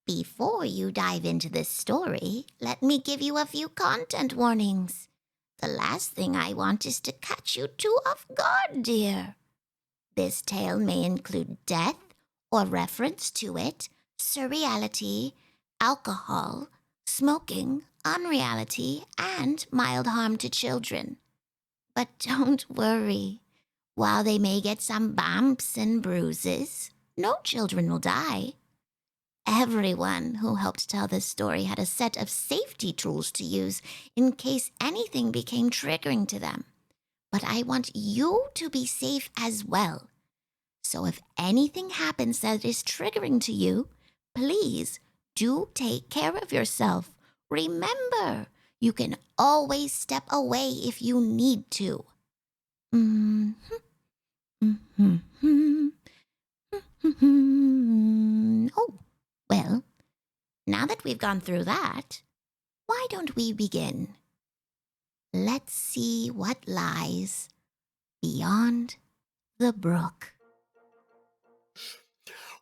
Before you dive into this story, let me give you a few content warnings. The last thing I want is to catch you too off guard, dear. This tale may include death or reference to it, surreality, alcohol, smoking, unreality, and mild harm to children. But don't worry. While they may get some bumps and bruises, no children will die. Everyone who helped tell this story had a set of safety tools to use in case anything became triggering to them. But I want you to be safe as well. So if anything happens that is triggering to you, please do take care of yourself. Remember, you can always step away if you need to. Oh, well, now that we've gone through that, why don't we begin? Let's see what lies beyond the brook.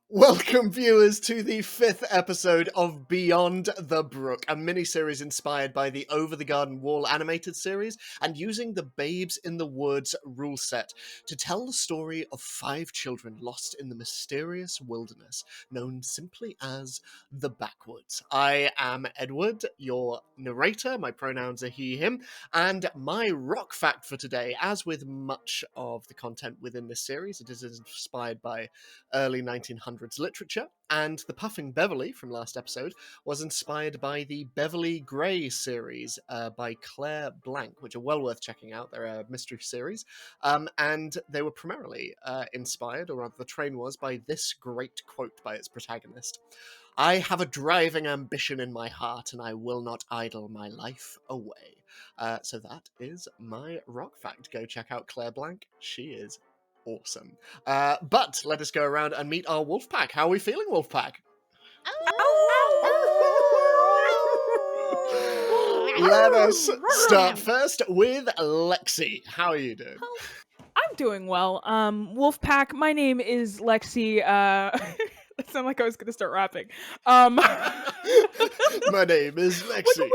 Welcome, viewers, to the 5th episode of Beyond the Brook, a miniseries inspired by the Over the Garden Wall animated series and using the Babes in the Woods rule set to tell the story of 5 children lost in the mysterious wilderness known simply as the Backwoods. I am Edward, your narrator. My pronouns are he, him, and my rock fact for today, as with much of the content within this series, it is inspired by early 1900s literature, and the Puffing Beverly from last episode was inspired by the Beverly Grey series by Claire Blank, which are well worth checking out. They're a mystery series, and they were primarily inspired, or rather the train was, by this great quote by its protagonist. "I have a driving ambition in my heart, and I will not idle my life away." So that is my rock fact. Go check out Claire Blank. She is awesome. But let us go around and meet our wolf pack. How are we feeling, wolf pack? Let us start first with Lexi. How are you doing? I'm doing well. Wolfpack, my name is Lexi. It sounded like I was going to start rapping. My name is Lexi.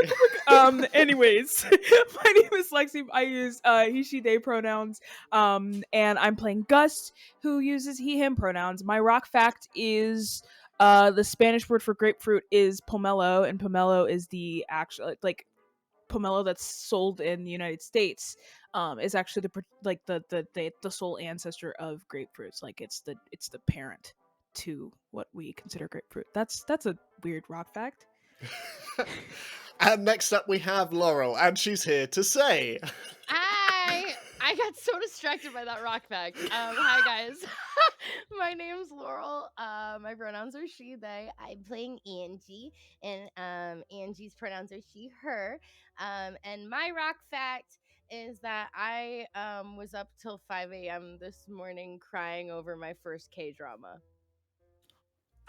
Anyways, my name is Lexi. I use he, she, they pronouns. And I'm playing Gus, who uses he, him pronouns. My rock fact is the Spanish word for grapefruit is pomelo, and pomelo is the actual, pomelo that's sold in the United States is actually the sole ancestor of grapefruits. Like it's the parent to what we consider grapefruit. That's a weird rock fact. And next up we have Laurel, and she's here to say, I got so distracted by that rock fact. Hi guys, my name's Laurel. My pronouns are she, they. I'm playing Angie, and Angie's pronouns are she, her. And my rock fact is that I was up till 5 a.m. this morning crying over my first K-drama.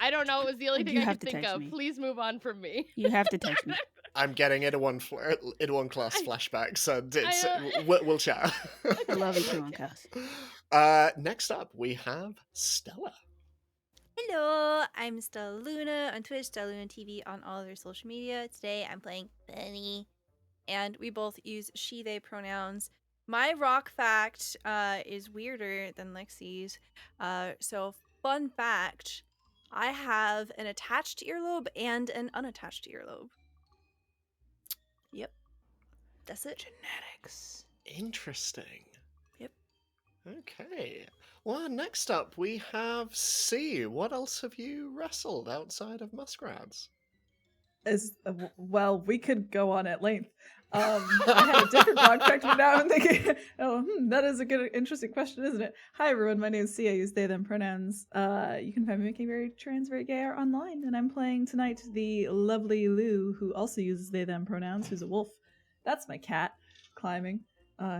I don't know. It was the only thing I could think of. Please move on from me. You have to text me. I'm getting Itaewon Class flashbacks, and we'll chat. I love Itaewon Class. Next up, we have Stella. Hello, I'm Stella Luna on Twitch, Stella Luna TV on all other social media. Today I'm playing Benny, and we both use she, they pronouns. My rock fact is weirder than Lexi's. So, fun fact, I have an attached earlobe and an unattached earlobe. Yep. That's it. Genetics. Interesting. Yep. Okay. Well, next up we have C. What else have you wrestled outside of muskrats? Well, we could go on at length. I had a different rock fact, but now I'm thinking, that is a good, interesting question, isn't it? Hi, everyone. My name is Sia. I use they, them pronouns. You can find me making very trans, very gay art online, and I'm playing tonight the lovely Lou, who also uses they, them pronouns, who's a wolf. That's my cat climbing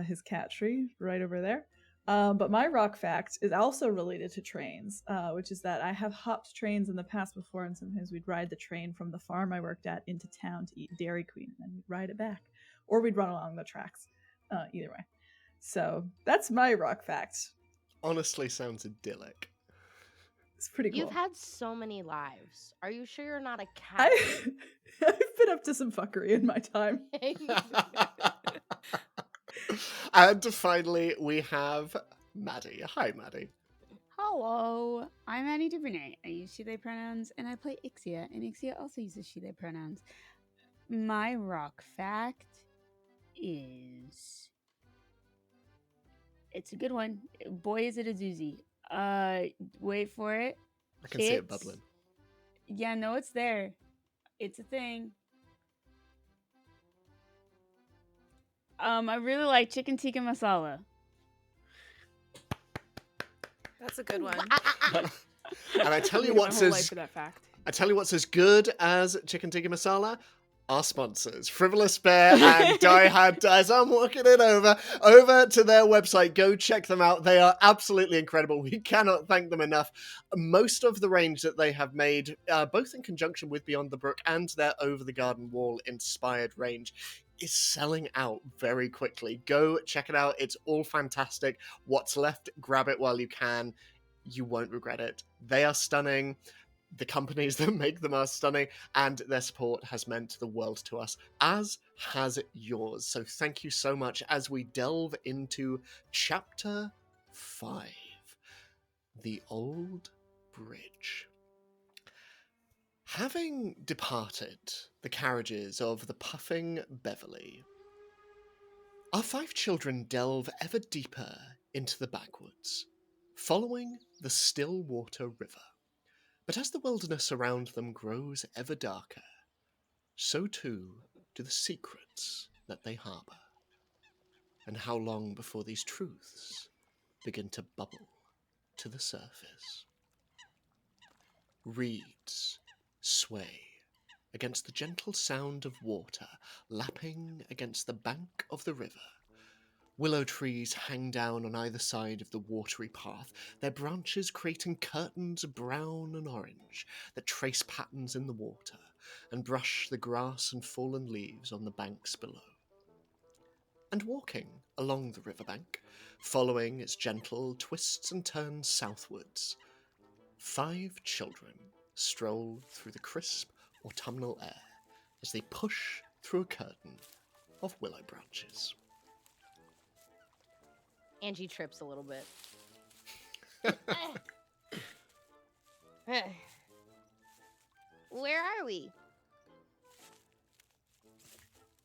his cat tree right over there. But my rock fact is also related to trains, which is that I have hopped trains in the past before, and sometimes we'd ride the train from the farm I worked at into town to eat Dairy Queen, and then we'd ride it back. Or we'd run along the tracks. Either way. So that's my rock fact. Honestly, sounds idyllic. It's pretty cool. You've had so many lives. Are you sure you're not a cat? I've been up to some fuckery in my time. And finally, we have Maddie. Hi, Maddie. Hello, I'm Annie DuVernay. I use she, they pronouns, and I play Ixia, and Ixia also uses she, they pronouns. My rock fact is... It's a good one. Boy, is it a doozy. Wait for it. I can see it bubbling. Yeah, no, it's there. It's a thing. I really like chicken tikka masala. That's a good one. And I tell you My what's whole as life for that fact. as good as chicken tikka masala. Our sponsors, Frivolous Bear and Die Hard Dice. I'm walking it over to their website. Go check them out. They are absolutely incredible. We cannot thank them enough. Most of the range that they have made, both in conjunction with Beyond the Brook and their Over the Garden Wall inspired range, is selling out very quickly. Go check it out. It's all fantastic. What's left, grab it while you can. You won't regret it. They are stunning. The companies that make them are stunning, and their support has meant the world to us, as has yours. So thank you so much as we delve into Chapter 5, The Old Bridge. Having departed the carriages of the puffing Beverly, our 5 children delve ever deeper into the backwoods, following the Stillwater River. But as the wilderness around them grows ever darker, so too do the secrets that they harbour. And how long before these truths begin to bubble to the surface? Reeds sway against the gentle sound of water lapping against the bank of the river. Willow trees hang down on either side of the watery path, their branches creating curtains of brown and orange that trace patterns in the water and brush the grass and fallen leaves on the banks below. And walking along the riverbank, following its gentle twists and turns southwards, 5 children stroll through the crisp autumnal air as they push through a curtain of willow branches. Angie trips a little bit. Where are we?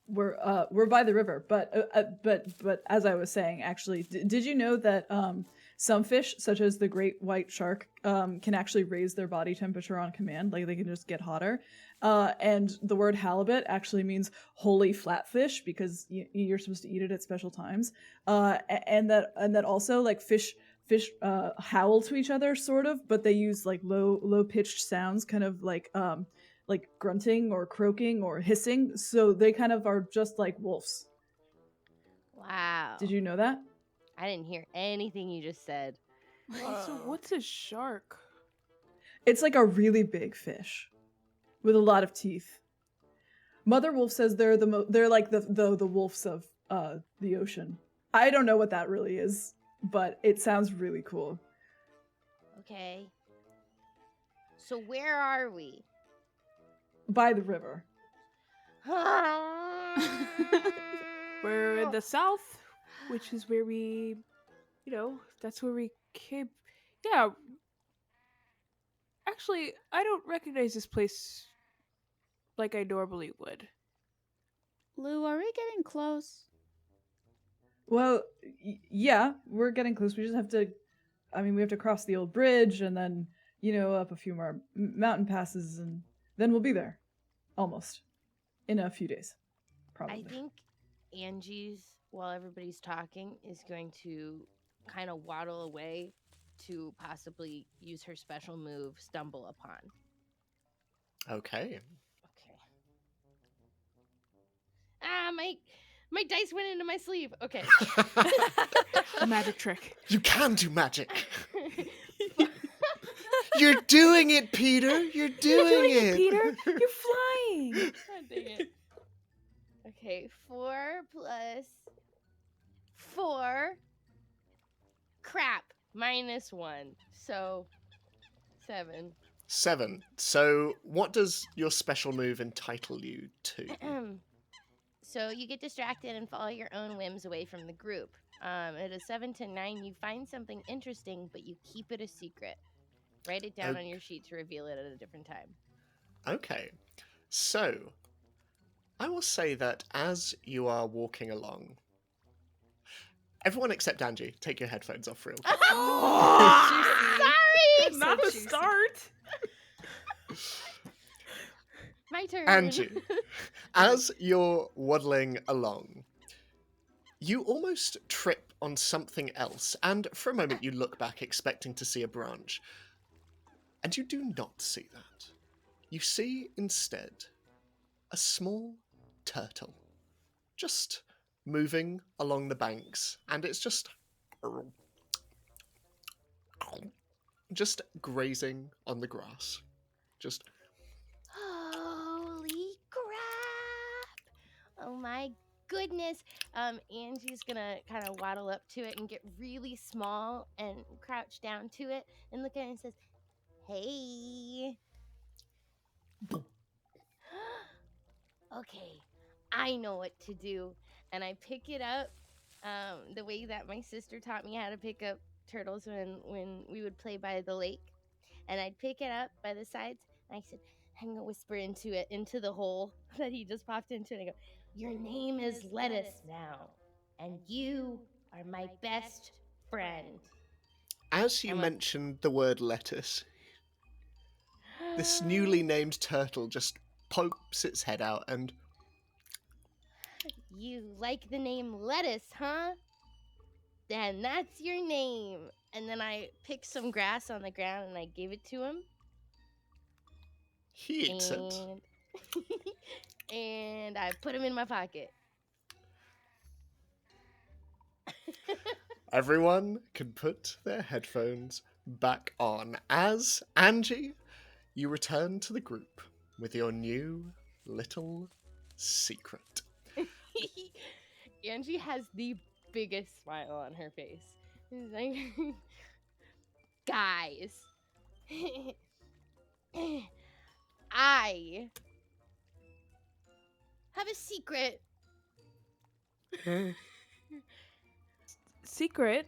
We're by the river, but as I was saying, actually, did you know that some fish, such as the great white shark, can actually raise their body temperature on command? Like they can just get hotter. And the word halibut actually means holy flatfish because you're supposed to eat it at special times. And that also like fish howl to each other sort of, but they use like low pitched sounds, kind of like grunting or croaking or hissing. So they kind of are just like wolves. Wow. Did you know that? I didn't hear anything you just said. So what's a shark? It's like a really big fish with a lot of teeth. Mother Wolf says they're like the wolves of the ocean. I don't know what that really is, but it sounds really cool. Okay. So where are we? By the river. We're in the south, which is where we, that's where we came. Yeah. Actually, I don't recognize this place like I normally would. Lou, are we getting close? Well, yeah, we're getting close. We just have to, we have to cross the old bridge and then, up a few more mountain passes and then we'll be there. Almost. In a few days. Probably. I think Angie's, while everybody's talking, is going to kind of waddle away to possibly use her special move, Stumble Upon. Okay. Ah, my dice went into my sleeve. Okay. A magic trick. You can do magic. You're doing it, Peter. You're doing it. Peter. You're flying. God dang it. Okay, 4 plus 4. Crap. -1. So 7. 7. So, what does your special move entitle you to? So you get distracted and follow your own whims away from the group. At a 7 to 9, you find something interesting, but you keep it a secret. Write it down on your sheet to reveal it at a different time. Okay. So, I will say that as you are walking along, everyone except Angie, take your headphones off real quick. Sorry! Not the juicy. start. My turn. Angie, as you're waddling along, you almost trip on something else, and for a moment you look back expecting to see a branch. And you do not see that. You see instead a small turtle just moving along the banks, and it's just grazing on the grass. Just Holy crap! Oh my goodness. Angie's gonna kind of waddle up to it and get really small and crouch down to it and look at it and says, "Hey." Okay, I know what to do. And I pick it up the way that my sister taught me how to pick up turtles when we would play by the lake. And I'd pick it up by the sides, and I said, I'm going to whisper into the hole that he just popped into. And I go, your name is Lettuce now, and you are my best friend. as you I'm a- mentioned the word lettuce, this newly named turtle just pokes its head out and You like the name Lettuce, huh? Then that's your name. And then I pick some grass on the ground and I give it to him. he eats it. And and I put him in my pocket. Everyone can put their headphones back on as Angie, you return to the group with your new little secret. Angie has the biggest smile on her face. She's like, guys, I have a secret. Secret.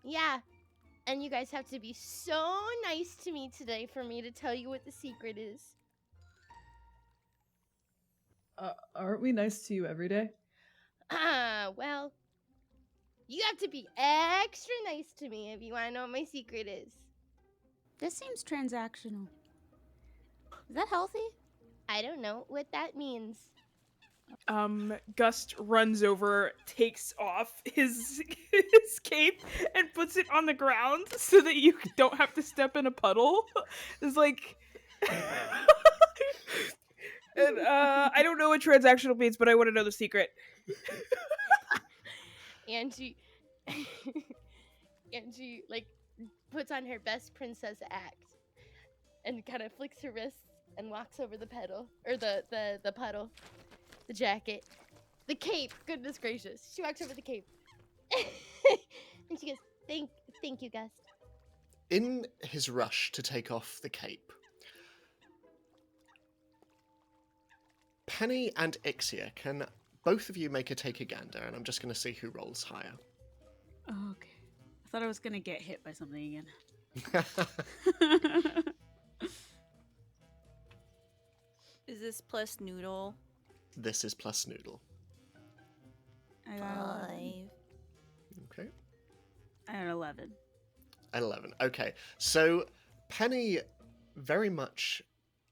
Yeah. And you guys have to be so nice to me today for me to tell you what the secret is. Aren't we nice to you every day? Well, you have to be extra nice to me if you want to know what my secret is. This seems transactional. Is that healthy? I don't know what that means. Gust runs over, takes off his cape, and puts it on the ground so that you don't have to step in a puddle. It's like, and I don't know what transactional means, but I want to know the secret. Angie like puts on her best princess act and kind of flicks her wrists and walks over the pedal or the puddle, the jacket, the cape. Goodness gracious, she walks over the cape and she goes, "Thank you, Gust." In his rush to take off the cape, Penny and Ixia, can both of you make a take a gander, and I'm just going to see who rolls higher. Oh, okay. I thought I was gonna get hit by something again. Is this plus noodle? This is plus noodle. I got 11. 5. Okay. I got 11. 11. Okay. So, Penny, very much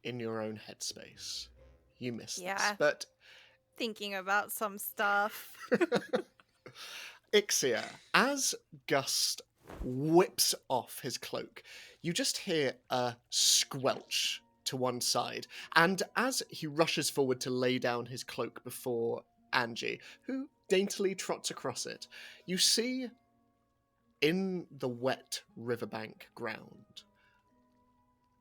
in your own headspace. You missed this. Yeah. But Thinking about some stuff. Ixia, as Gust whips off his cloak, you just hear a squelch to one side. And as he rushes forward to lay down his cloak before Angie, who daintily trots across it, you see in the wet riverbank ground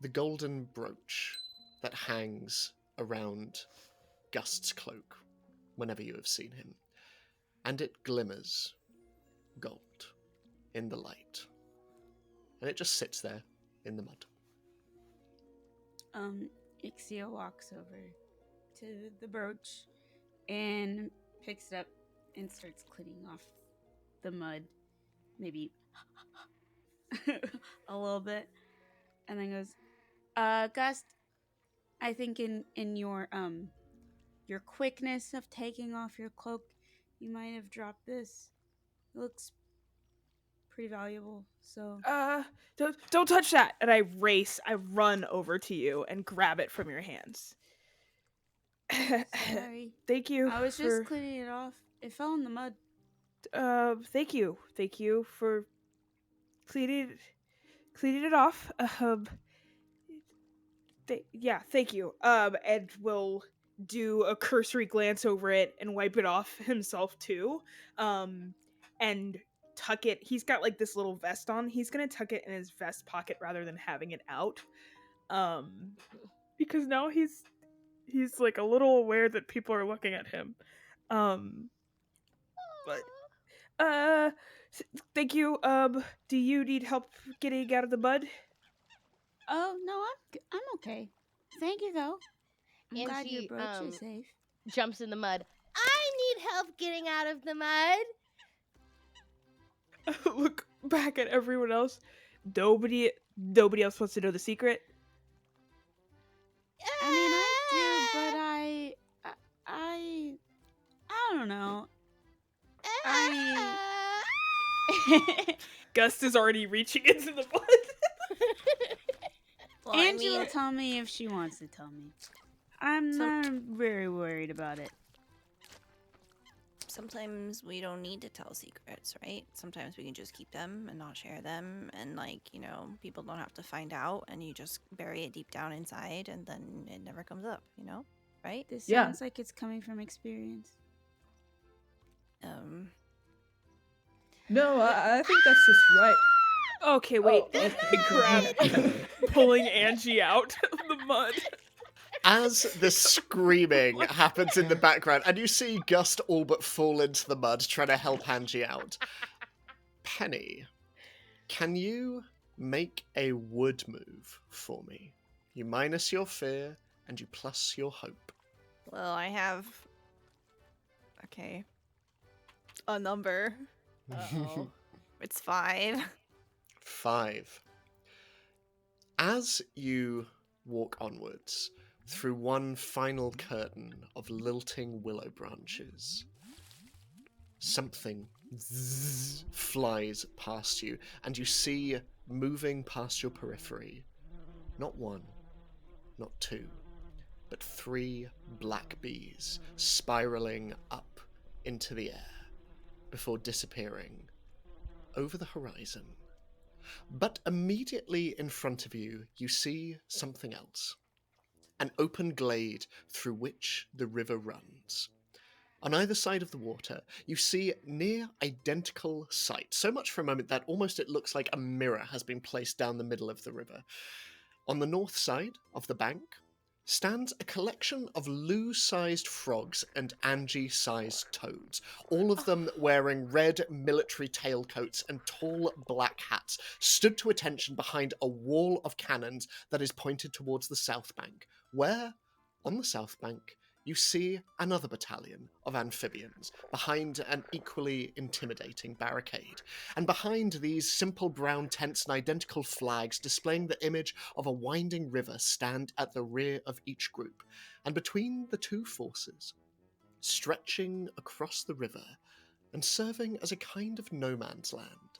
the golden brooch that hangs around Gust's cloak whenever you have seen him. And it glimmers gold in the light. And it just sits there in the mud. Ixia walks over to the brooch and picks it up and starts cleaning off the mud, maybe a little bit, and then goes, Gust, I think in your quickness of taking off your cloak, you might have dropped this. It looks pretty valuable, so Don't touch that. And I run over to you and grab it from your hands. sorry. Thank you. I was just cleaning it off. It fell in the mud. Thank you for cleaning it off. Thank you. And will do a cursory glance over it and wipe it off himself too. And tuck it. He's got like this little vest on. He's gonna tuck it in his vest pocket rather than having it out. Because now he's like a little aware that people are looking at him. But thank you. Do you need help getting out of the mud? Oh no, I'm okay. Thank you though. I'm And glad she, your brooch is safe. jumps in the mud. I need help getting out of the mud. Look back at everyone else. Nobody else wants to know the secret. I mean, I do, but I don't know. Gust is already reaching into the mud. Well, Angie will tell me if she wants to tell me. I'm not very worried about it. Sometimes we don't need to tell secrets, right? Sometimes we can just keep them and not share them, and people don't have to find out, and you just bury it deep down inside, and then it never comes up, right? This Yeah. sounds like it's coming from experience. No, I think that's just right. Okay, wait. Oh, okay. Grab pulling Angie out of the mud. As the screaming happens in the background, and you see Gust all but fall into the mud trying to help Angie out. Penny, can you make a wood move for me? You minus your fear, and you plus your hope. Well, I have... Okay. A number. Uh-oh. It's 5. 5. As you walk onwards through one final curtain of lilting willow branches, something flies past you, and you see moving past your periphery not 1, not 2, but 3 black bees spiraling up into the air before disappearing over the horizon. But immediately in front of you, you see something else. An open glade through which the river runs. On either side of the water, you see near identical sights, so much for a moment that almost it looks like a mirror has been placed down the middle of the river. On the north side of the bank stands a collection of Lou-sized frogs and Angie-sized toads, all of them wearing red military tailcoats and tall black hats, stood to attention behind a wall of cannons that is pointed towards the south bank, where, on the south bank, you see another battalion of amphibians behind an equally intimidating barricade. And behind these simple brown tents and identical flags displaying the image of a winding river stand at the rear of each group. And between the two forces, stretching across the river and serving as a kind of no man's land,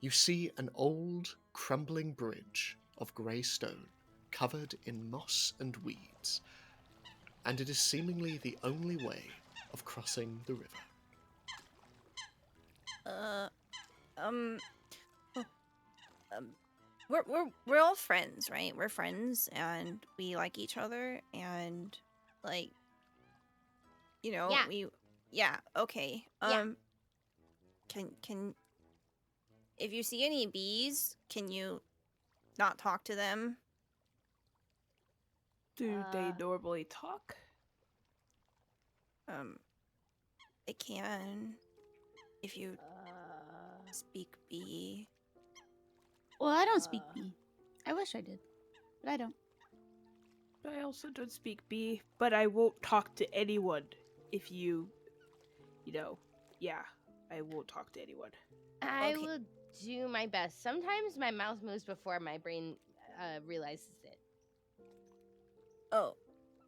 you see an old, crumbling bridge of grey stone covered in moss and weeds, and it is seemingly the only way of crossing the river. We're all friends, right? We're friends, and we like each other, and Yeah. okay. Yeah. Can if you see any bees, can you not talk to them? Do they normally talk? They can if you speak bee. Well, I don't speak bee. I wish I did, but I don't. I also don't speak bee, but I won't talk to anyone if you know, yeah, I won't talk to anyone. I Okay. will do my best. Sometimes my mouth moves before my brain realizes it. Oh,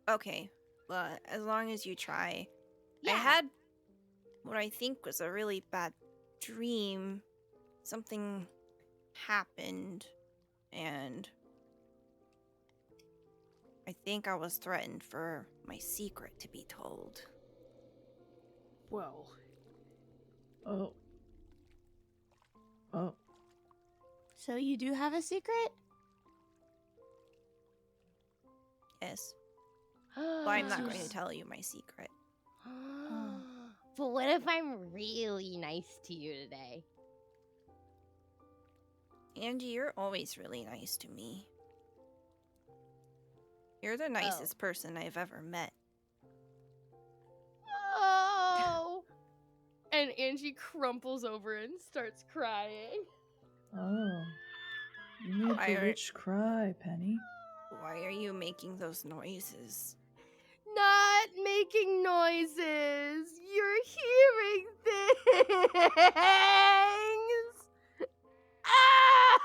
okay. Well, as long as you try. Yeah. I had what I think was a really bad dream. Something happened, and I think I was threatened for my secret to be told. Well, Oh. Oh. So you do have a secret? Yes. But I'm not going to tell you my secret. But what if I'm really nice to you today? Angie, you're always really nice to me. You're the nicest person I've ever met. Oh. And Angie crumples over and starts crying. Oh. You made Why the are- witch cry, Penny. Why are you making those noises? Not making noises. You're hearing things. Ah!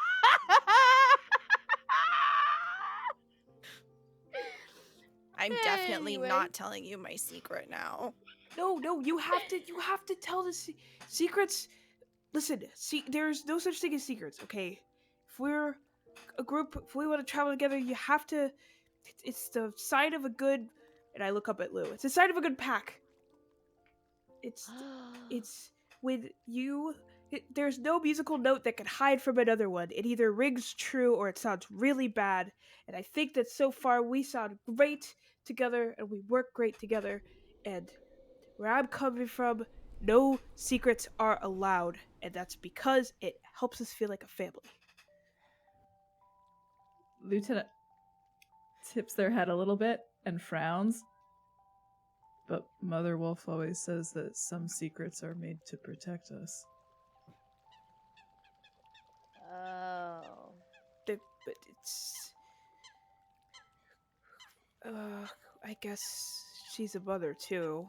I'm definitely Anyway. not telling you my secret now. no, you have to tell the secrets. Listen, there's no such thing as secrets, okay? If we're a group, if we want to travel together, you have to. It's the sign of a good. And I look up at Lou. It's the sign of a good pack. It's with you. There's no musical note that can hide from another one. It either rings true or it sounds really bad. And I think that so far we sound great together and we work great together. And where I'm coming from, no secrets are allowed. And that's because it helps us feel like a family. Lieutenant tips their head a little bit and frowns. But Mother Wolf always says that some secrets are made to protect us. Oh. But it's. I guess she's a mother too.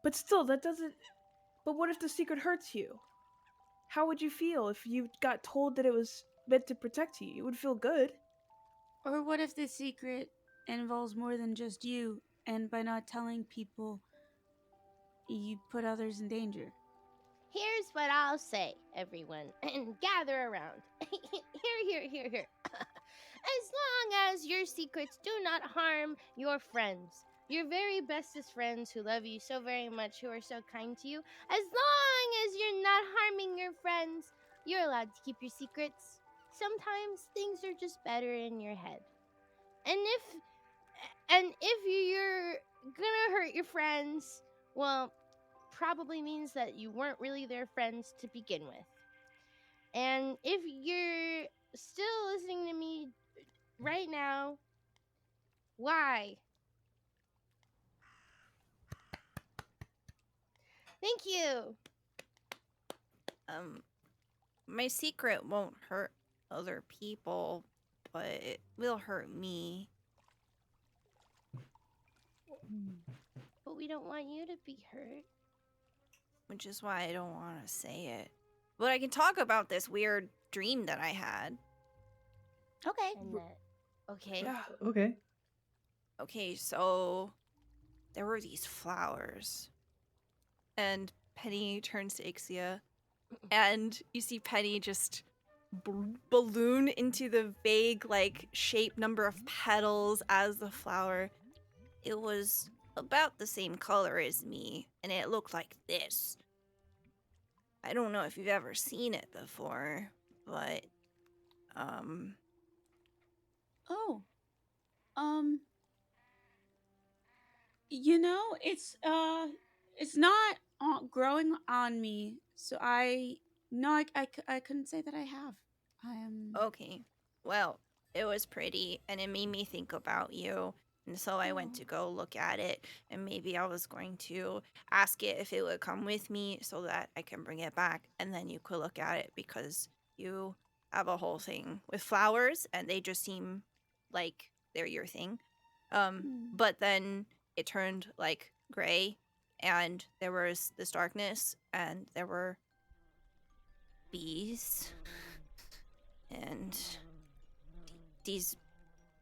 But still, that doesn't. But what if the secret hurts you? How would you feel if you got told that it was meant to protect you? You would feel good. Or what if the secret involves more than just you, and by not telling people, you put others in danger? Here's what I'll say, everyone, and gather around. Here. As long as your secrets do not harm your friends, your very bestest friends who love you so very much, who are so kind to you, as long as you're not harming your friends, you're allowed to keep your secrets. Sometimes things are just better in your head. And if you're gonna hurt your friends, well, probably means that you weren't really their friends to begin with. And if you're still listening to me right now, why? Thank you. My secret won't hurt other people, but it will hurt me. But we don't want you to be hurt. Which is why I don't want to say it. But I can talk about this weird dream that I had. Okay. And that, okay. Yeah. Okay. Okay, so there were these flowers. And Penny turns to Ixia, and you see Penny just balloon into the vague, like, shape number of petals as the flower. It was about the same color as me, and it looked like this. I don't know if you've ever seen it before, but, Oh. You know, it's not growing on me, so I couldn't say that I have. Okay. Well, it was pretty, and it made me think about you. And so I went to go look at it, and maybe I was going to ask it if it would come with me so that I can bring it back, and then you could look at it because you have a whole thing with flowers, and they just seem like they're your thing. But then it turned like gray, and there was this darkness, and there were bees, and these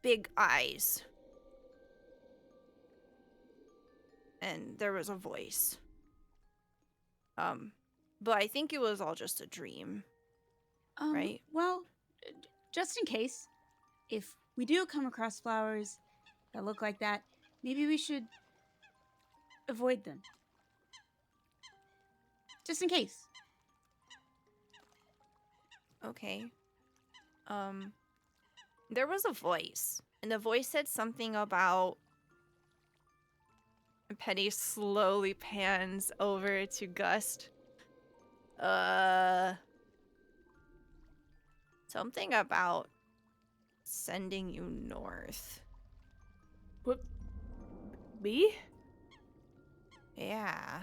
big eyes, and there was a voice. But I think it was all just a dream. Right. Well, just in case, if we do come across flowers that look like that, maybe we should avoid them. Just in case. Okay. There was a voice, and the voice said something about. Penny slowly pans over to Gust. Something about sending you north. What? Me? Yeah.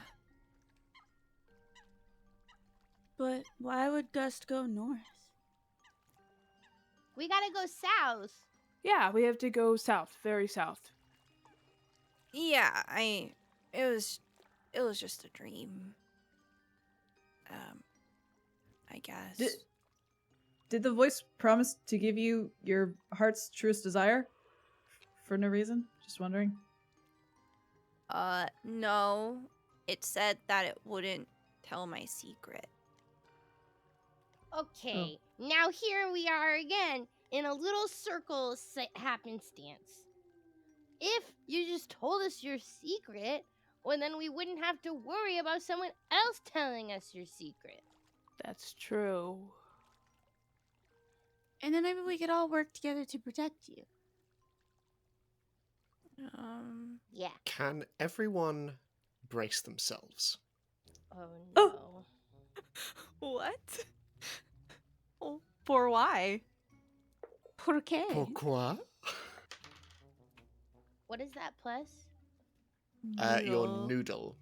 But why would Gust go north? We gotta go south. Yeah, we have to go south, very south. Yeah, it was just a dream. I guess. Did the voice promise to give you your heart's truest desire? For no reason? Just wondering. No. It said that it wouldn't tell my secret. Okay, now here we are again in a little circle happenstance. If you just told us your secret, well, then we wouldn't have to worry about someone else telling us your secret. That's true. And then maybe we could all work together to protect you. Yeah. Can everyone brace themselves? Oh no. What? Oh, for why? ¿Por qué? Pourquoi? What is that plus? Your noodle.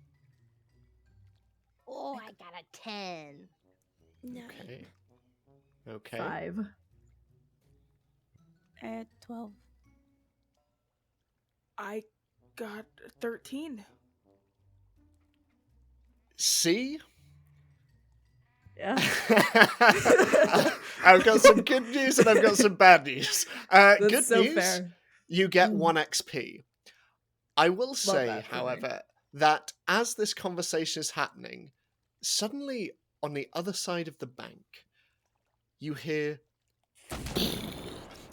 Oh, I got a 10. No. Okay. 5. At 12. I got 13. See? Yeah. I've got some good news and I've got some bad news. That's Good so news, fair. you get 1 XP. I will say, that for me. however, that as this conversation is happening, suddenly on the other side of the bank, you hear...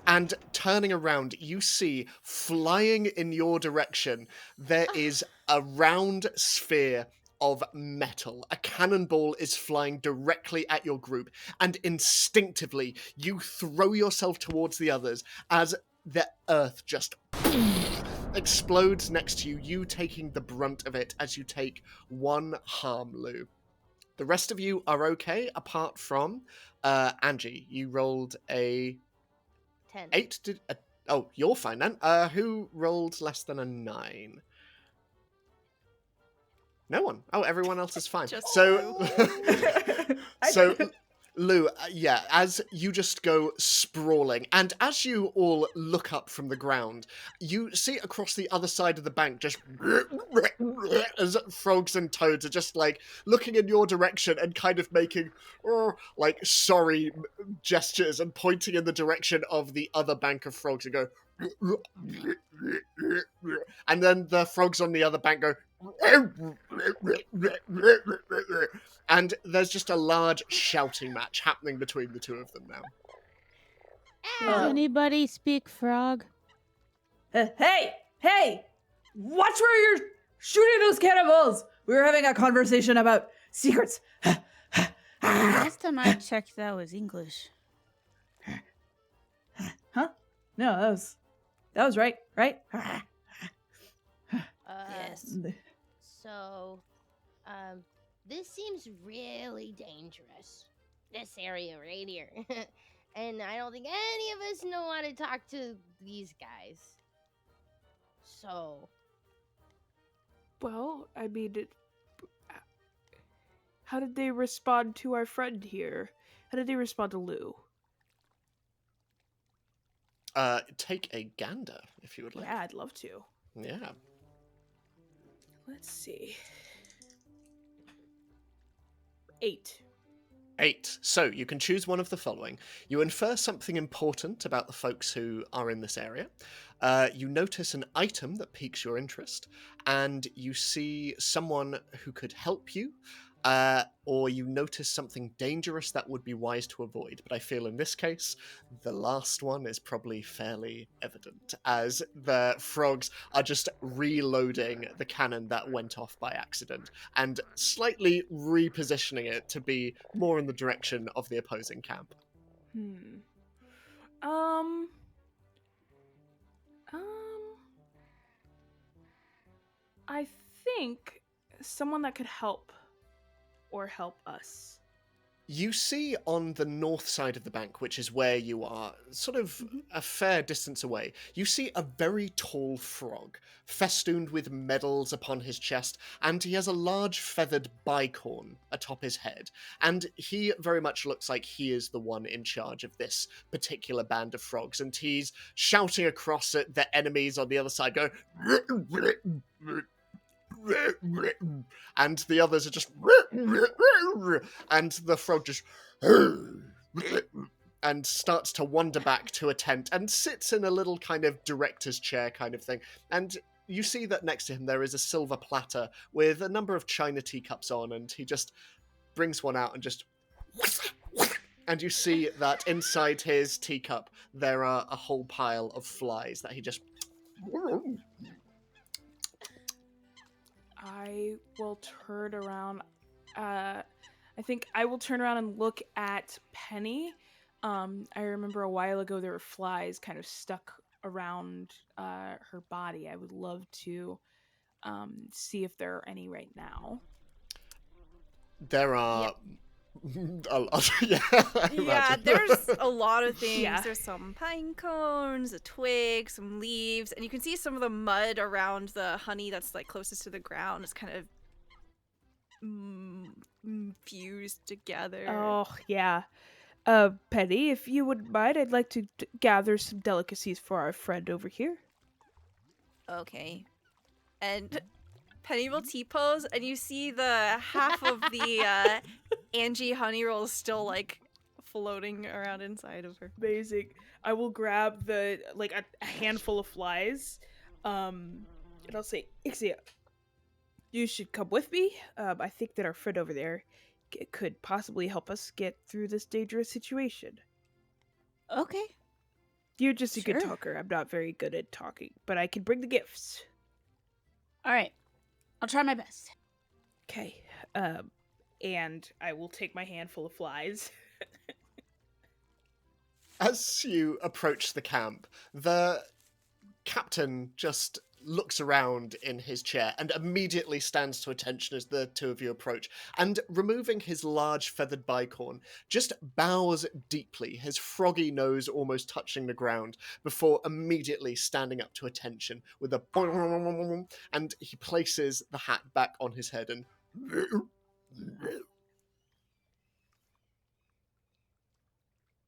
And turning around, you see, flying in your direction, there is a round sphere of metal. A cannonball is flying directly at your group, and instinctively, you throw yourself towards the others as the earth just explodes next to you, you taking the brunt of it as you take 1 harm, Lou. The rest of you are okay, apart from Angie. You rolled a 10. 8. Oh, you're fine then. Who rolled less than a 9? No one. Oh, everyone else is fine. Just So, I- Lou, yeah, as you just go sprawling, and as you all look up from the ground, you see across the other side of the bank just as frogs and toads are just like looking in your direction and kind of making like sorry gestures and pointing in the direction of the other bank of frogs and go, and then the frogs on the other bank go, and there's just a large shouting match happening between the two of them now. Does anybody speak frog? Hey! Watch where you're shooting those cannonballs! We were having a conversation about secrets. Last time I checked, that was English. Huh? No, that was right? Yes. So, this seems really dangerous. This area right here. And I don't think any of us know how to talk to these guys. So, Well, I mean, how did they respond to our friend here? How did they respond to Lou? Take a gander, if you would like. Yeah, I'd love to. Yeah. Let's see. 8. 8. So you can choose one of the following. You infer something important about the folks who are in this area. You notice an item that piques your interest, and you see someone who could help you, or you notice something dangerous that would be wise to avoid. But I feel in this case, the last one is probably fairly evident, as the frogs are just reloading the cannon that went off by accident and slightly repositioning it to be more in the direction of the opposing camp. I think someone that could help us. You see on the north side of the bank, which is where you are, sort of a fair distance away, you see a very tall frog, festooned with medals upon his chest, and he has a large feathered bicorn atop his head. And he very much looks like he is the one in charge of this particular band of frogs, and he's shouting across at the enemies on the other side, going... and the others are just and the frog just and starts to wander back to a tent and sits in a little kind of director's chair kind of thing. And you see that next to him there is a silver platter with a number of china teacups on, and he just brings one out and just... And you see that inside his teacup there are a whole pile of flies that he just... I will turn around. I think I will turn around and look at Penny. I remember a while ago there were flies kind of stuck around her body. I would love to see if there are any right now. There are... a lot. Yeah, Imagine. there's a lot of things. Yeah. There's some pine cones, a twig, some leaves, and you can see some of the mud around the honey that's like closest to the ground. It's kind of fused together. Oh, yeah. Penny, if you wouldn't mind, I'd like to gather some delicacies for our friend over here. Okay. And Penny will T-pose, and you see the half of the Angie honey roll is still like floating around inside of her. Amazing. I will grab the a handful of flies, and I'll say, Ixia, you should come with me. I think that our friend over there could possibly help us get through this dangerous situation. Okay. You're just a good Sure. talker. I'm not very good at talking, but I can bring the gifts. All right. I'll try my best. Okay. And I will take my handful of flies. As you approach the camp, the captain just looks around in his chair and immediately stands to attention as the two of you approach, and removing his large feathered bicorn, just bows deeply, his froggy nose almost touching the ground, before immediately standing up to attention with a boing, and he places the hat back on his head and...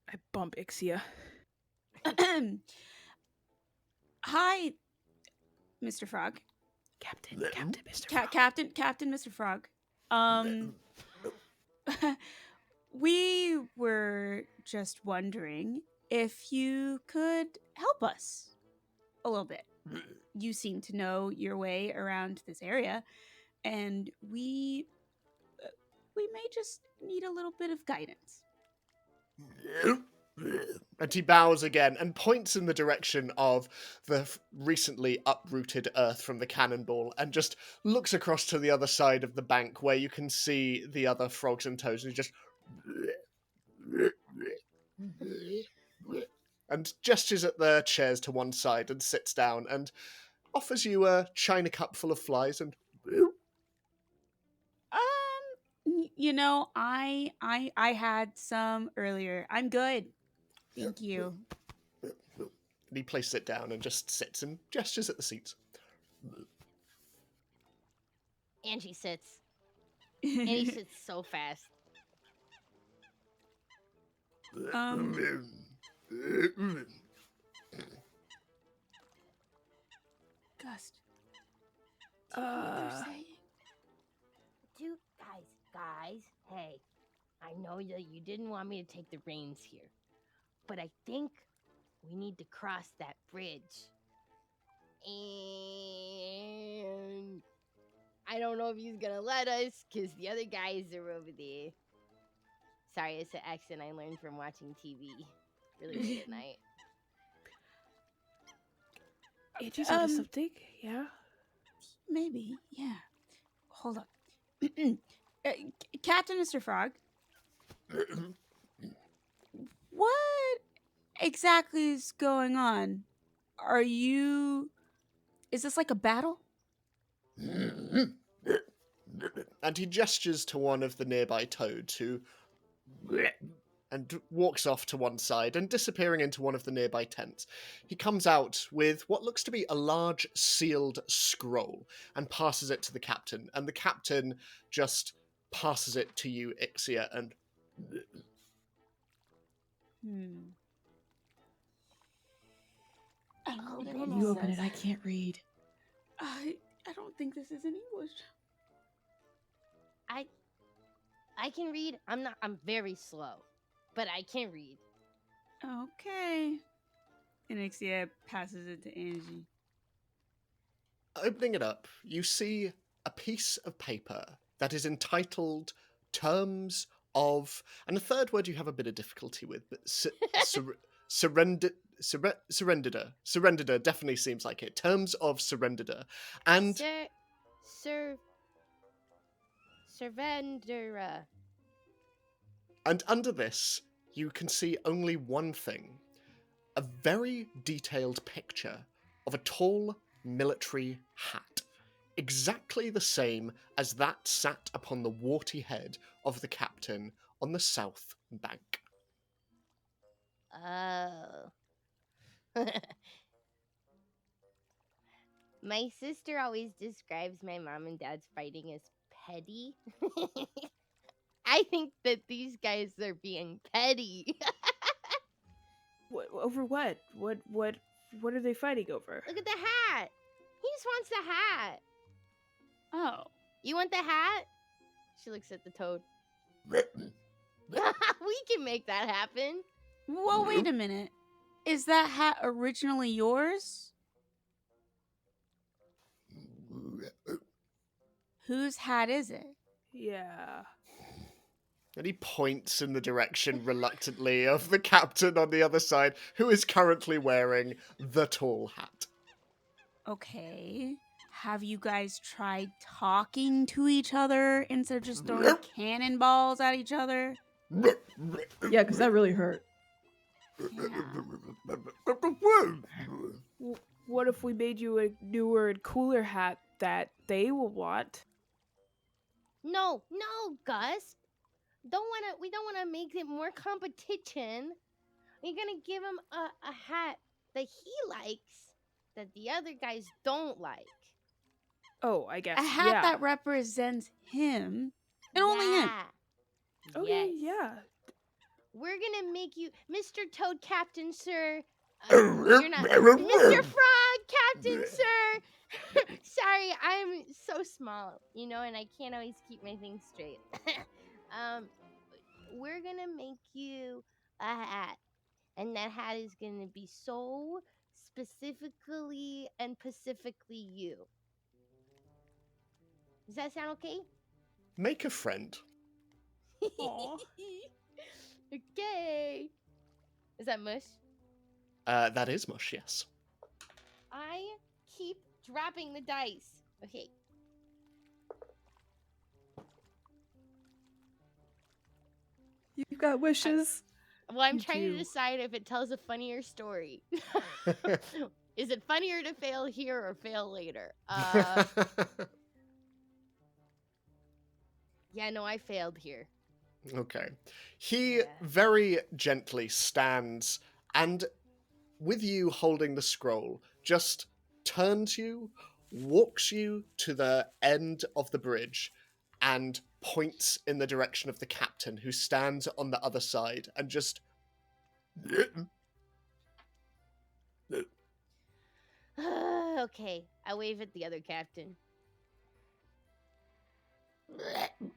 I bump Ixia. Hi, Mr. Frog. Captain, Mr. Frog. Captain Mr. Frog. We were just wondering if you could help us a little bit. You seem to know your way around this area, and we may just need a little bit of guidance. And he bows again and points in the direction of the recently uprooted earth from the cannonball, and just looks across to the other side of the bank where you can see the other frogs and toads, and he just... and gestures at the chairs to one side and sits down and offers you a china cup full of flies and... You know, I had some earlier. I'm good. Thank you. And he places it down and just sits and gestures at the seats. Angie sits. Angie sits so fast. Gust. Do you know what they're saying? Guys, hey, I know that you didn't want me to take the reins here, but I think we need to cross that bridge. And I don't know if he's gonna let us, because the other guys are over there. Sorry, it's an accent I learned from watching TV really late at night. Angie's onto something, yeah? Maybe, yeah. Hold up. Captain Mr. Frog, what exactly is going on? Is this like a battle? And he gestures to one of the nearby toads who and walks off to one side and disappearing into one of the nearby tents. He comes out with what looks to be a large sealed scroll and passes it to the captain. And the captain just passes it to you, Ixia, and I don't know what You this open it. says. I can't read. I don't think this is in English. I can read. I'm very slow, but I can read. Okay. And Ixia passes it to Angie. opening it up, you see a piece of paper that is entitled Terms of, and the third word you have a bit of difficulty with, but surrender definitely seems like it. Terms of surrender. And Surrender. And under this, you can see only one thing. A very detailed picture of a tall military hat. Exactly the same as that sat upon the warty head of the captain on the south bank. Oh. My sister always describes my mom and dad's fighting as petty. I think that these guys are being petty. Over what? What are they fighting over? Look at the hat. He just wants the hat. Oh. You want the hat? She looks at the toad. We can make that happen. Well, wait a minute. Is that hat originally yours? Whose hat is it? Yeah. And he points in the direction reluctantly of the captain on the other side, who is currently wearing the tall hat. Okay. Have you guys tried talking to each other instead of just throwing cannonballs at each other? Yeah, because that really hurt. What if we made you a newer and cooler hat that they will want? No, Gus. We don't wanna make it more competition. We're gonna give him a hat that he likes that the other guys don't like. Oh, I guess. A hat that represents him and only him. Okay, Yes. yeah. We're gonna make you Mr. Toad Captain, sir. You're not Mr. Frog Captain, sir. Sorry, I'm so small, and I can't always keep my things straight. We're gonna make you a hat, and that hat is gonna be so specifically and pacifically you. Does that sound okay? Make a friend. Aw. Okay. Is that mush? That is mush, yes. I keep dropping the dice. Okay. You've got wishes. Well, I'm Me trying too. to decide if it tells a funnier story. Is it funnier to fail here or fail later? Yeah, no, I failed here. Okay. He very gently stands and, with you holding the scroll, just turns you, walks you to the end of the bridge, and points in the direction of the captain, who stands on the other side, and just... Okay, I wave at the other captain. All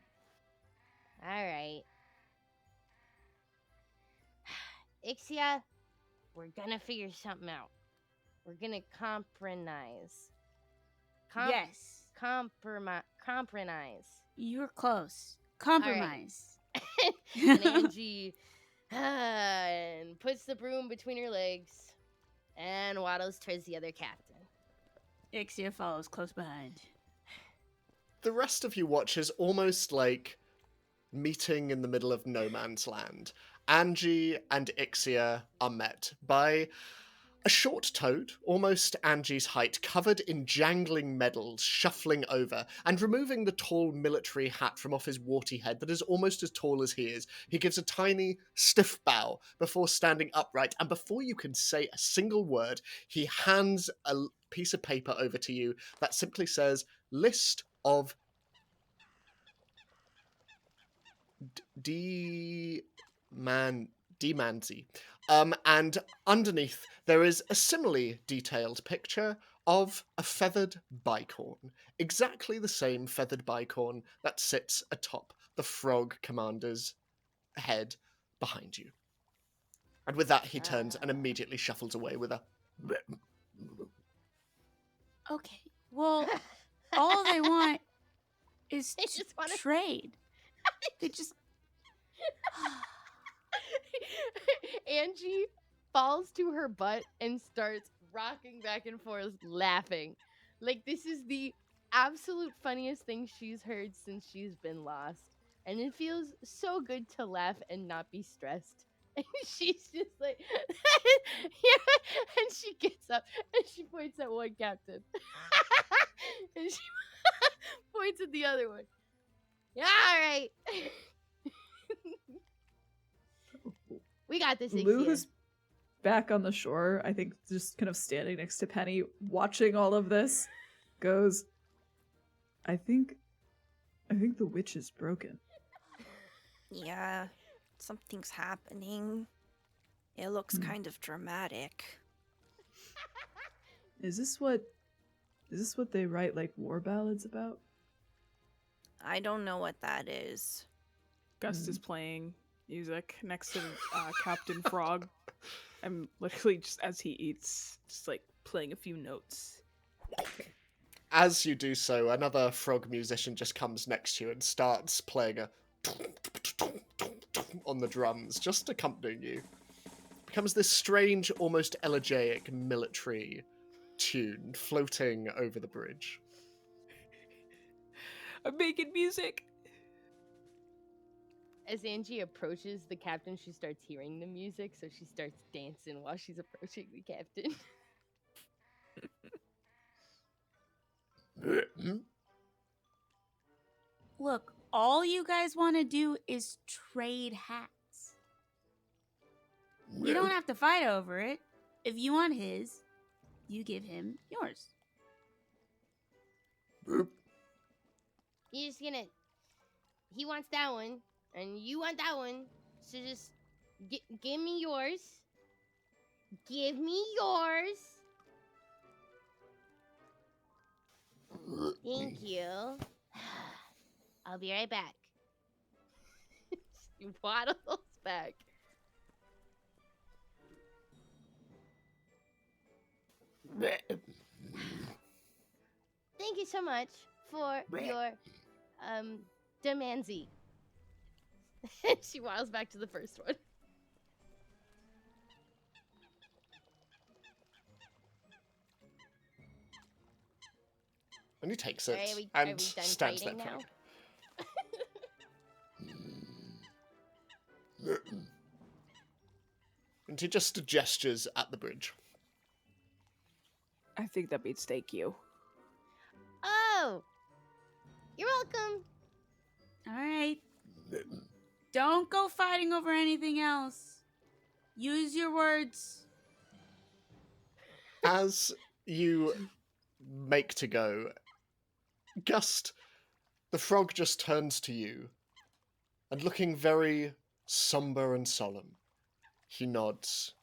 right. Ixia, we're gonna figure something out. We're gonna compromise. Yes. Compromise. You're close. All right. Compromise. And Angie puts the broom between her legs and waddles towards the other captain. Ixia follows close behind. The rest of you watch as almost like meeting in the middle of no man's land. Angie and Ixia are met by a short toad, almost Angie's height, covered in jangling medals, shuffling over, and removing the tall military hat from off his warty head that is almost as tall as he is. He gives a tiny, stiff bow before standing upright, and before you can say a single word, he hands a piece of paper over to you that simply says, List of demands. And underneath there is a similarly detailed picture of a feathered bicorn. Exactly the same feathered bicorn that sits atop the frog commander's head behind you. And with that he turns and immediately shuffles away with a... Okay. Well, all they want is They to just wanna- trade. They just... Angie falls to her butt and starts rocking back and forth laughing. Like, this is the absolute funniest thing she's heard since she's been lost. And it feels so good to laugh and not be stressed. And she's just like, yeah. And she gets up and she points at one captain. And she points at the other one. Yeah, all right. We got this, Lou, Ixia. who's back on the shore, I think just kind of standing next to Penny, watching all of this, goes, I think the witch is broken. Yeah, something's happening. It looks kind of dramatic. Is this what they write like war ballads about? I don't know what that is. Gust is playing music next to Captain Frog. I'm literally just as he eats, just like playing a few notes. As you do so, another frog musician just comes next to you and starts playing a on the drums, just accompanying you. Becomes this strange, almost elegiac military tune floating over the bridge. I'm making music. As Angie approaches the captain, she starts hearing the music, so she starts dancing while she's approaching the captain. Look, all you guys want to do is trade hats. You don't have to fight over it. If you want his, you give him yours. You're just gonna... He wants that one, and you want that one, so just give me yours. Give me yours. Thank you. I'll be right back. She waddles back. Thank you so much for your demandsy. She waddles back to the first one. And he takes it Are we and done stands there trading now? proud. And he just gestures at the bridge. I think that beats thank you. Oh! You're welcome. All right. Don't go fighting over anything else. Use your words. As you make to go, Gust, the frog just turns to you, and looking very somber and solemn, he nods,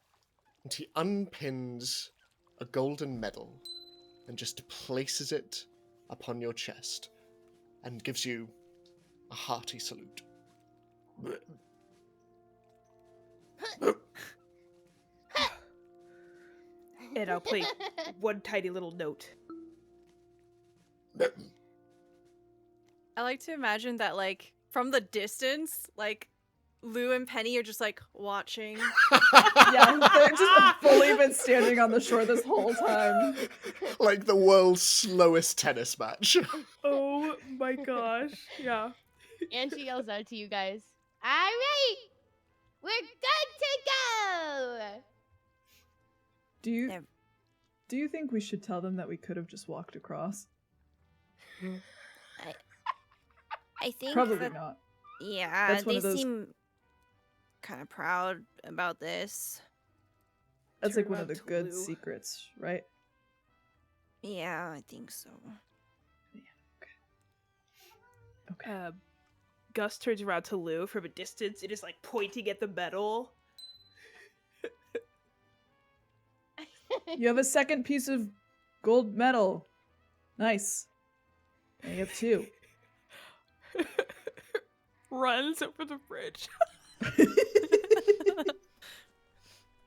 and he unpins a golden medal and just places it upon your chest and gives you a hearty salute. And I'll play one tiny little note. I like to imagine that, like, from the distance, like, Lou and Penny are just, like, watching. Yeah, they've just fully been standing on the shore this whole time. Like the world's slowest tennis match. Oh my gosh. Yeah. Angie yells out to you guys, "All right, we're good to go!" Do you think we should tell them that we could have just walked across? I think Probably that, not. yeah, That's one they of those- seem kind of proud about this. That's like one of Turn the around to good Lou. secrets, right? Yeah, I think so. Okay. Gus turns around to Lou from a distance and is like pointing at the medal. You have a second piece of gold medal. Nice. And you have 2. Runs over the bridge.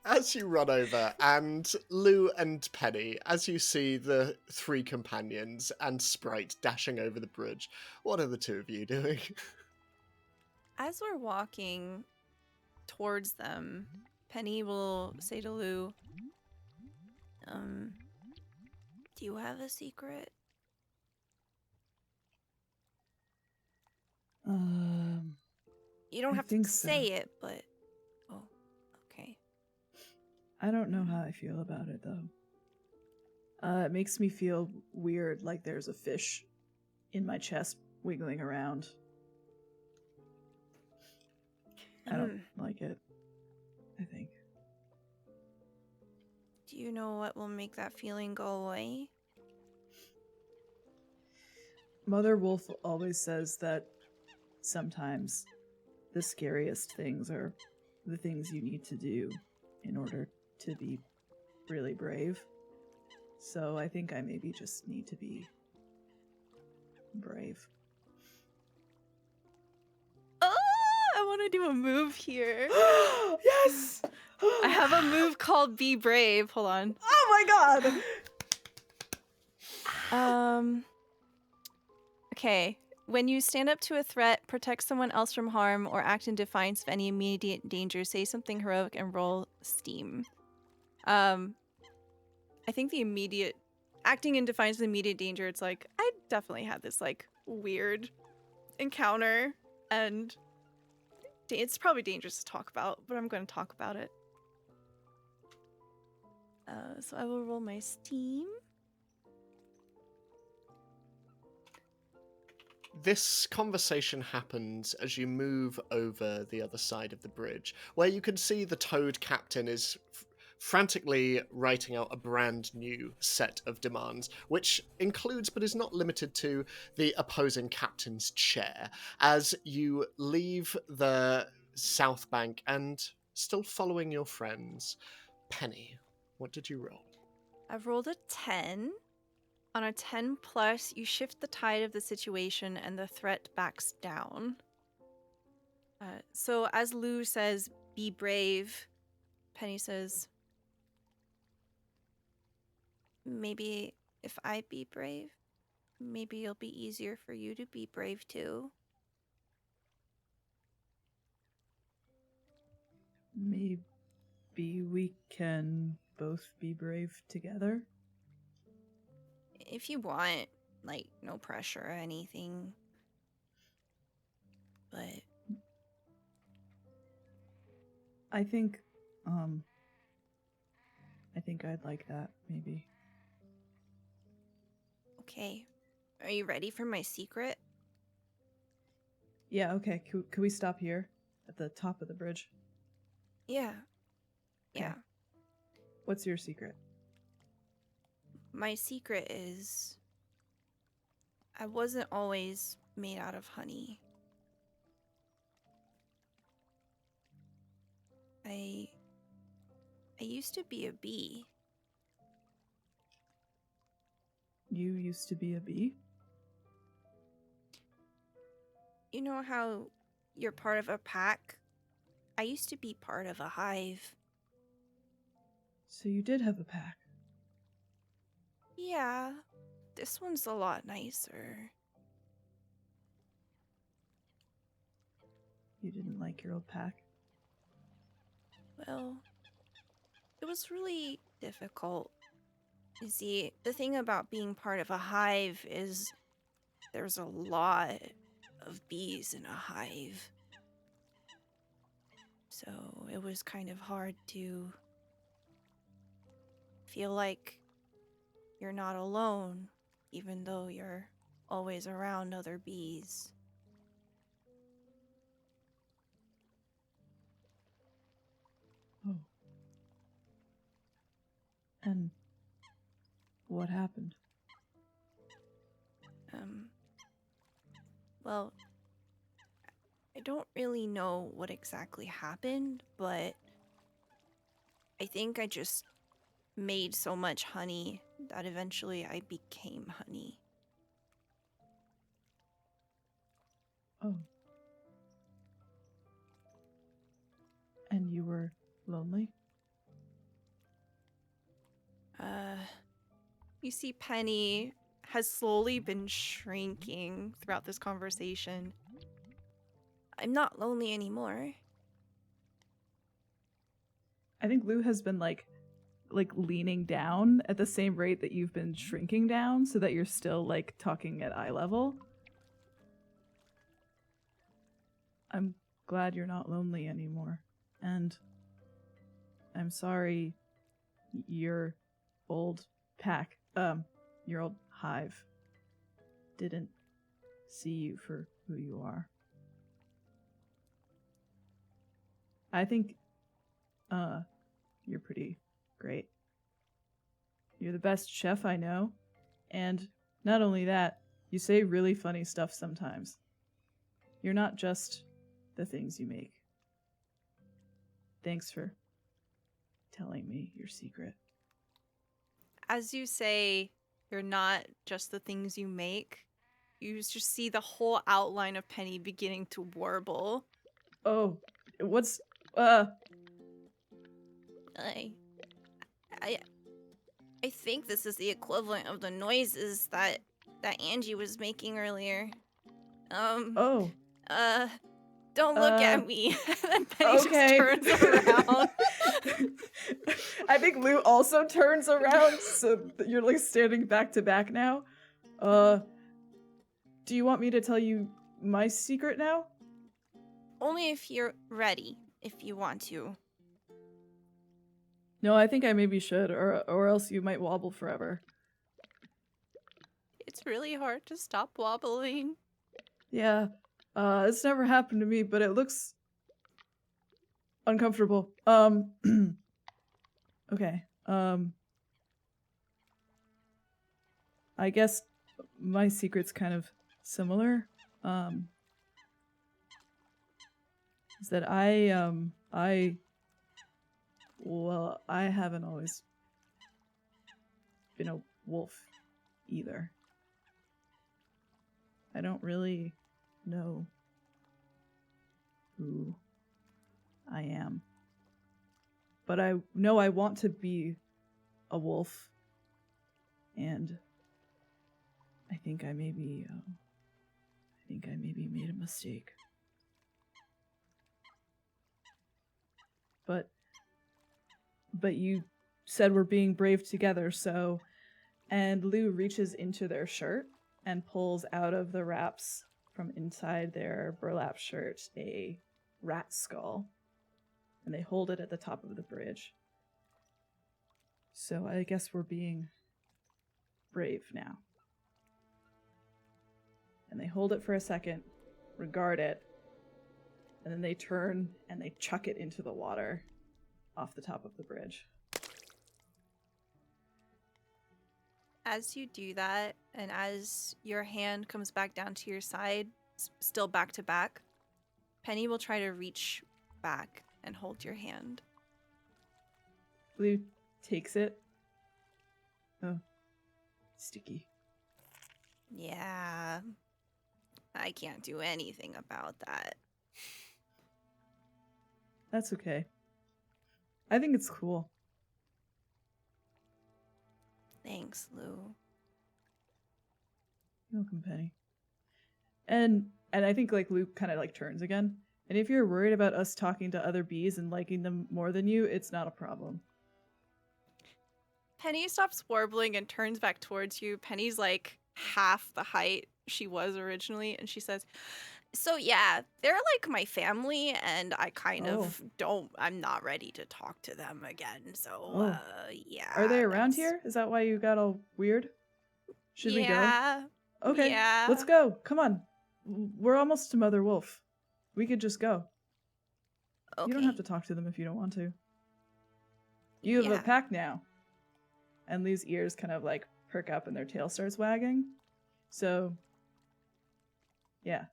As you run over, and Lou and Penny, as you see the 3 companions and Sprite dashing over the bridge, what are the 2 of you doing? As we're walking towards them, Penny will say to Lou, do you have a secret? You don't I have to think so. say it, but... Oh, okay. I don't know how I feel about it, though. It makes me feel weird, like there's a fish in my chest wiggling around. I don't like it, I think. Do you know what will make that feeling go away? Mother Wolf always says that sometimes the scariest things are the things you need to do in order to be really brave. So I think I maybe just need to be brave. Oh, I want to do a move here. Yes! I have a move called Be Brave. Hold on. Oh my god! Okay. When you stand up to a threat, protect someone else from harm, or act in defiance of any immediate danger, say something heroic and roll steam. I think the immediate acting in defiance of immediate danger, it's like I definitely had this like weird encounter, and it's probably dangerous to talk about, but I'm going to talk about it. So I will roll my steam. This conversation happens as you move over the other side of the bridge, where you can see the Toad captain is frantically writing out a brand new set of demands, which includes but is not limited to the opposing captain's chair, as you leave the South Bank and still following your friends. Penny, what did you roll? I've rolled a 10. On a 10 plus, you shift the tide of the situation and the threat backs down. So as Lou says, be brave, Penny says, maybe if I be brave, maybe it'll be easier for you to be brave too. Maybe we can both be brave together? If you want, like, no pressure or anything. But I think I'd like that, maybe. okay. Are you ready for my secret? Yeah, okay. Could we stop here? At the top of the bridge? Yeah. Okay. Yeah. What's your secret? My secret is I wasn't always made out of honey. I used to be a bee. You used to be a bee? You know how you're part of a pack? I used to be part of a hive. So you did have a pack. Yeah, this one's a lot nicer. You didn't like your old pack? Well, it was really difficult. You see, the thing about being part of a hive is there's a lot of bees in a hive. So it was kind of hard to feel like you're not alone, even though you're always around other bees. Oh. And what happened? Well, I don't really know what exactly happened, but I think I just made so much honey that eventually I became honey. Oh. And you were lonely? You see, Penny has slowly been shrinking throughout this conversation. I'm not lonely anymore. I think Lou has been like leaning down at the same rate that you've been shrinking down so that you're still like talking at eye level. I'm glad you're not lonely anymore. And I'm sorry your old pack, your old hive didn't see you for who you are. I think you're pretty great. You're the best chef I know, and not only that, you say really funny stuff sometimes. You're not just the things you make. Thanks for telling me your secret. As you say, you're not just the things you make. You just see the whole outline of Penny beginning to warble. Oh, what's I think this is the equivalent of the noises that Angie was making earlier. Oh. Don't look at me. And Penny Okay. just turns around. I think Lou also turns around, so you're like standing back to back now. Do you want me to tell you my secret now? Only if you're ready, if you want to. No, I think I maybe should, or else you might wobble forever. It's really hard to stop wobbling. Yeah, it's never happened to me, but it looks uncomfortable. Okay, I guess my secret's kind of similar. Is that I haven't always been a wolf either. I don't really know who I am. But I know I want to be a wolf. And I think I maybe made a mistake. But you said we're being brave together, so... And Lou reaches into their shirt and pulls out of the wraps from inside their burlap shirt a rat skull. And they hold it at the top of the bridge. So I guess we're being brave now. And they hold it for a second, regard it, and then they turn and they chuck it into the water off the top of the bridge. As you do that, and as your hand comes back down to your side, still back to back, Penny will try to reach back and hold your hand. Blue takes it. Oh, sticky. Yeah. I can't do anything about that. That's okay. I think it's cool. Thanks, Lou. You're welcome, Penny. And I think like Luke kind of like turns again. And if you're worried about us talking to other bees and liking them more than you, it's not a problem. Penny stops warbling and turns back towards you. Penny's like half the height she was originally, and she says, "So yeah, they're like my family, and I kind of I'm not ready to talk to them again. So, yeah." Are they around here? Is that why you got all weird? Should we go? Okay, Yeah. let's go. Come on. We're almost to Mother Wolf. We could just go. Okay. You don't have to talk to them if you don't want to. You have a pack now. And Lee's ears kind of like perk up and their tail starts wagging. So, yeah.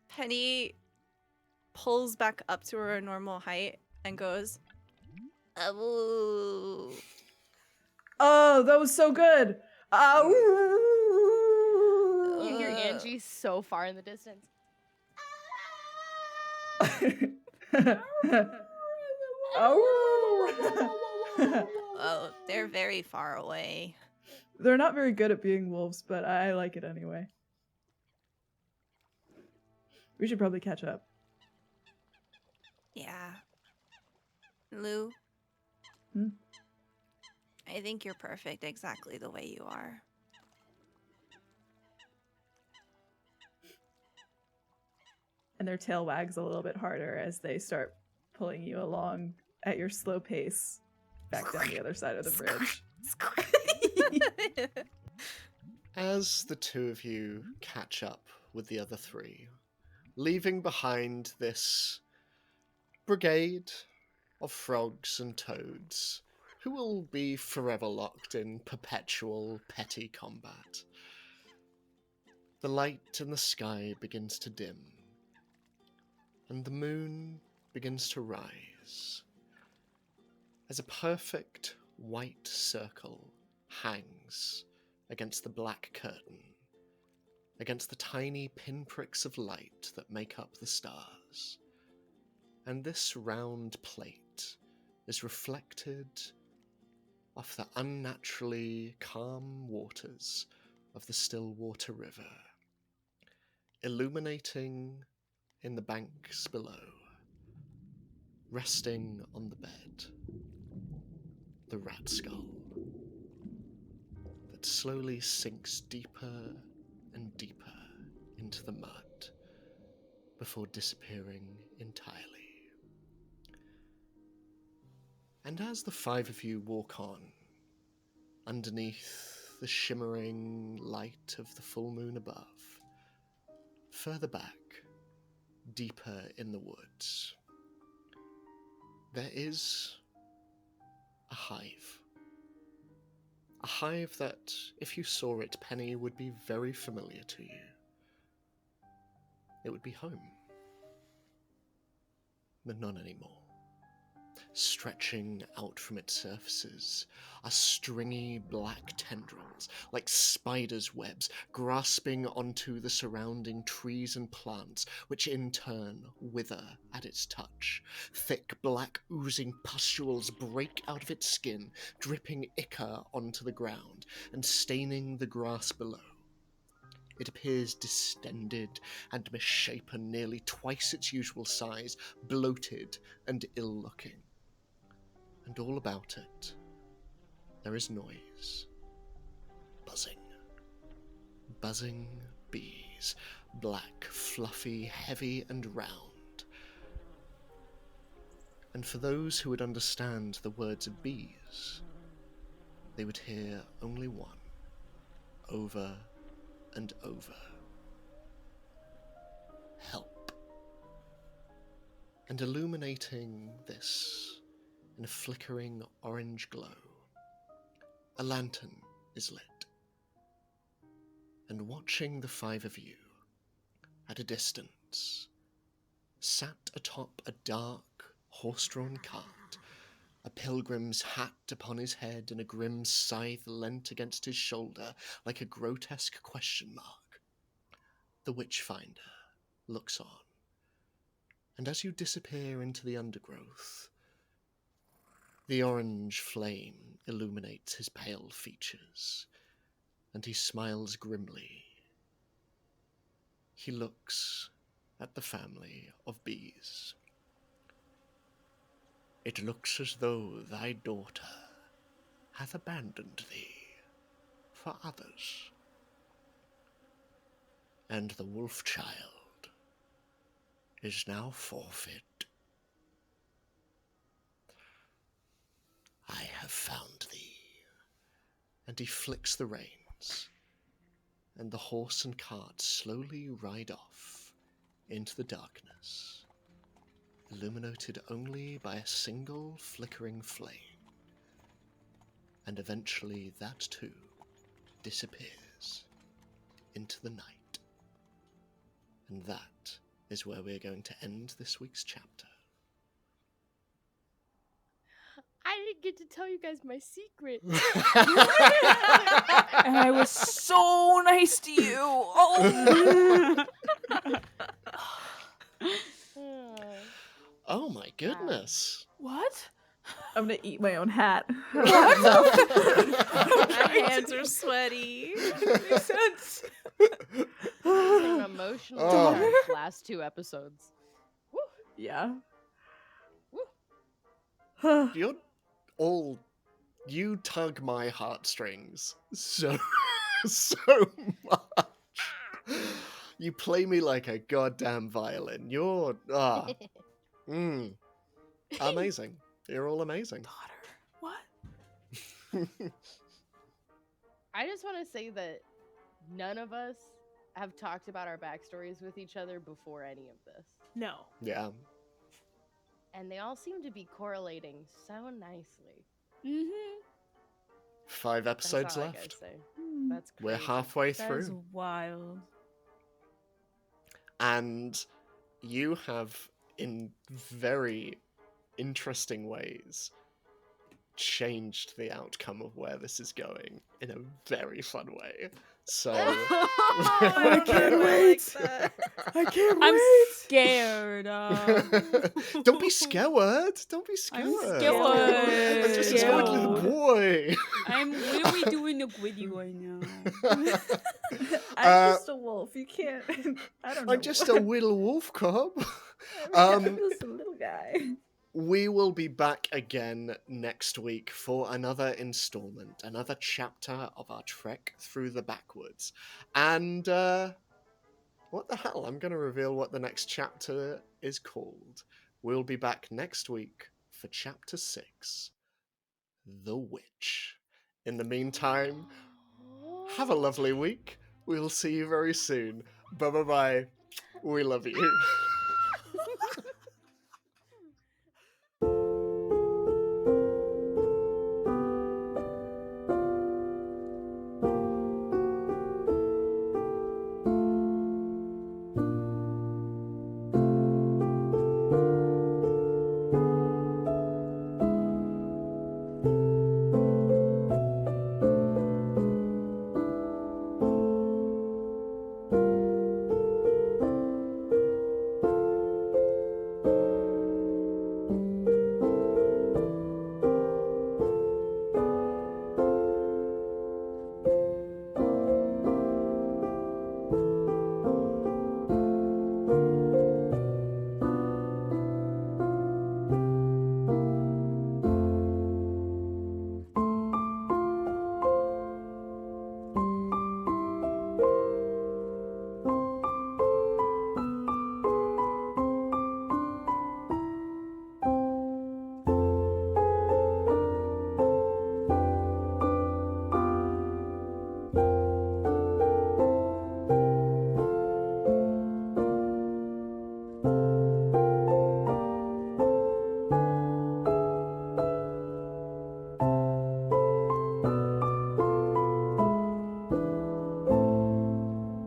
Penny pulls back up to her normal height and goes, "Ooh." Oh, that was so good. You hear Angie so far in the distance. Oh, they're very far away. They're not very good at being wolves, but I like it anyway. We should probably catch up. Yeah. Lou? Hmm? I think you're perfect exactly the way you are. And their tail wags a little bit harder as they start pulling you along at your slow pace back down the other side of the bridge. As the two of you catch up with the other three, leaving behind this brigade of frogs and toads who will be forever locked in perpetual petty combat. The light in the sky begins to dim, and the moon begins to rise as a perfect white circle hangs against the black curtain, against the tiny pinpricks of light that make up the stars. And this round plate is reflected off the unnaturally calm waters of the Stillwater River, illuminating in the banks below, resting on the bed, the rat skull that slowly sinks deeper and deeper into the mud before disappearing entirely. And as the five of you walk on, underneath the shimmering light of the full moon above, further back, deeper in the woods, there is a hive. A hive that, if you saw it, Penny, would be very familiar to you. It would be home. But not anymore. Stretching out from its surfaces are stringy black tendrils, like spiders' webs, grasping onto the surrounding trees and plants, which in turn wither at its touch. Thick black oozing pustules break out of its skin, dripping ichor onto the ground and staining the grass below. It appears distended and misshapen, nearly twice its usual size, bloated and ill-looking. And all about it, there is noise. Buzzing. Buzzing bees. Black, fluffy, heavy, and round. And for those who would understand the words of bees, they would hear only one, over and over. Help. And illuminating this in a flickering orange glow, a lantern is lit. And watching the five of you, at a distance, sat atop a dark, horse-drawn cart, a pilgrim's hat upon his head and a grim scythe leant against his shoulder like a grotesque question mark. The Witchfinder looks on, and as you disappear into the undergrowth, the orange flame illuminates his pale features, and he smiles grimly. He looks at the family of bees. It looks as though thy daughter hath abandoned thee for others, and the wolf child is now forfeit. I have found thee. And he flicks the reins, and the horse and cart slowly ride off into the darkness, illuminated only by a single flickering flame. And eventually that too disappears into the night. And that is where we're going to end this week's chapter. I didn't get to tell you guys my secret. And I was so nice to you. Oh. Oh my goodness. What? I'm gonna eat my own hat. My hands are sweaty. Makes sense. An emotional Oh. charged last 2 episodes. Yeah. You tug my heartstrings so much. You play me like a goddamn violin. You're amazing. You're all amazing. Daughter. What? I just want to say that none of us have talked about our backstories with each other before any of this. No. Yeah. And they all seem to be correlating so nicely. Mm-hmm. 5 That's episodes all I gotta left. say. Hmm. That's crazy. We're halfway That through. is wild. And you have, in very interesting ways, changed the outcome of where this is going in a very fun way. So I can't wait. I can't I'm wait. scared. Don't be scared. Don't be scared. I'm scared. I'm just a scared little boy. What are we doing with you right now? I'm just a wolf. You can't. I don't know. I'm just a little wolf cub. I'm just a little guy. We will be back again next week for another installment, another chapter of our trek through the Backwoods. And what the hell? I'm going to reveal what the next chapter is called. We'll be back next week for chapter 6, The Witch. In the meantime, have a lovely week. We'll see you very soon. Bye-bye-bye. We love you.